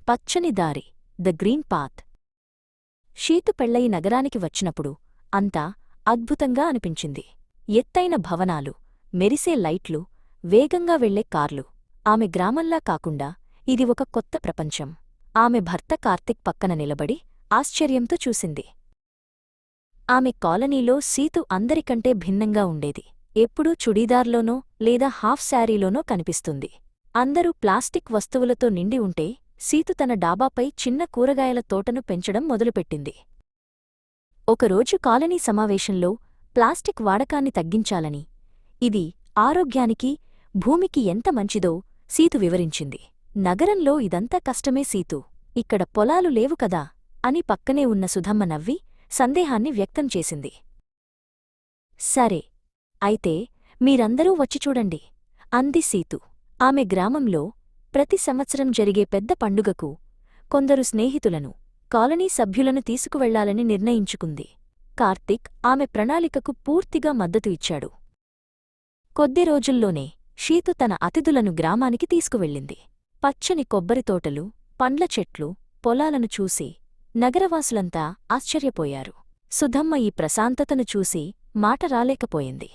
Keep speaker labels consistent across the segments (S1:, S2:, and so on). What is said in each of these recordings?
S1: పచ్చని దారి, the green path. షీతు పెళ్లయి నగరానికి వచ్చినప్పుడు అంతా అద్భుతంగా అనిపించింది. ఎత్తైన భవనాలు, మెరిసే లైట్లు, వేగంగా వెళ్లే కార్లు. ఆమె గ్రామంలా కాకుండా ఇది ఒక కొత్త ప్రపంచం. ఆమె భర్త కార్తిక్ పక్కన నిలబడి ఆశ్చర్యంతో చూసింది. ఆమె కాలనీలో సీతు అందరికంటే భిన్నంగా ఉండేది. ఎప్పుడూ చుడీదార్లోనో లేదా హాఫ్ శారీలోనో కనిపిస్తుంది. అందరూ ప్లాస్టిక్ వస్తువులతో నిండి ఉంటే సీతు తన డాబాపై చిన్న కూరగాయల తోటను పెంచడం మొదలుపెట్టింది. ఒకరోజు కాలనీ సమావేశంలో ప్లాస్టిక్ వాడకాన్ని తగ్గించాలని, ఇది ఆరోగ్యానికి, భూమికి ఎంత మంచిదో సీతు వివరించింది. నగరంలో ఇదంతా కష్టమే సీతూ, ఇక్కడ పొలాలు లేవు కదా అని పక్కనే ఉన్న సుధమ్మ నవ్వి సందేహాన్ని వ్యక్తం చేసింది. సరే, అయితే మీరందరూ వచ్చి చూడండి అంది సీతు. ఆమె గ్రామంలో ప్రతి సంవత్సరం జరిగే పెద్ద పండుగకు కొందరు స్నేహితులను, కాలనీ సభ్యులను తీసుకువెళ్లాలని నిర్ణయించుకుంది. కార్తిక్ ఆమె ప్రణాళికకు పూర్తిగా మద్దతు ఇచ్చాడు. కొద్ది రోజుల్లోనే షీతు తన అతిథులను గ్రామానికి తీసుకువెళ్ళింది. పచ్చని కొబ్బరితోటలు, పండ్ల చెట్లు, పొలాలను చూసి నగరవాసులంతా ఆశ్చర్యపోయారు. సుధమ్మ ఈ ప్రశాంతతను చూసి మాట రాలేకపోయింది.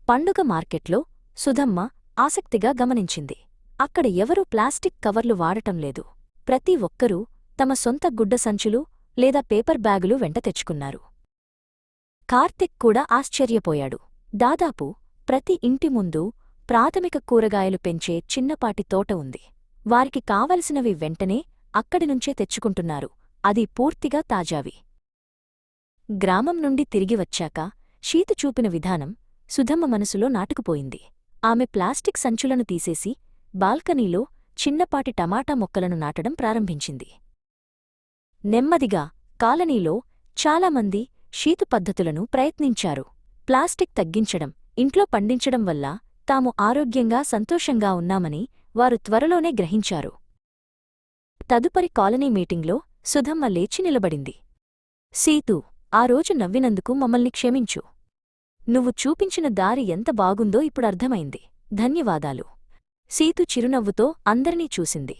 S1: పండుగ మార్కెట్లో సుధమ్మ ఆసక్తిగా గమనించింది. అక్కడ ఎవరూ ప్లాస్టిక్ కవర్లు వాడటం లేదు. ప్రతి ఒక్కరూ తమ సొంత గుడ్డ సంచులు లేదా పేపర్ బ్యాగులు వెంట తెచ్చుకున్నారు. కార్తిక్ కూడా ఆశ్చర్యపోయాడు. దాదాపు ప్రతి ఇంటి ముందు ప్రాథమిక కూరగాయలు పెంచే చిన్నపాటి తోట ఉంది. వారికి కావలసినవి వెంటనే అక్కడినుంచే తెచ్చుకుంటున్నారు, అది పూర్తిగా తాజావి. గ్రామం నుండి తిరిగి వచ్చాక షీతు చూపిన విధానం సుధమ్మ మనసులో నాటుకుపోయింది. ఆమె ప్లాస్టిక్ సంచులను తీసేసి బాల్కనీలో చిన్నపాటి టమాటా మొక్కలను నాటడం ప్రారంభించింది. నెమ్మదిగా కాలనీలో చాలామంది షీతు పద్ధతులను ప్రయత్నించారు. ప్లాస్టిక్ తగ్గించడం, ఇంట్లో పండించడం వల్ల తాము ఆరోగ్యంగా, సంతోషంగా ఉన్నామని వారు త్వరలోనే గ్రహించారు. తదుపరి కాలనీ మీటింగ్లో సుధమ్మ లేచి నిలబడింది. సీతూ, ఆ రోజు నవ్వినందుకు మమ్మల్ని క్షమించు. నువ్వు చూపించిన దారి ఎంత బాగుందో ఇప్పుడర్థమైంది. ధన్యవాదాలు. సీతు చిరునవ్వుతో అందరినీ చూసింది.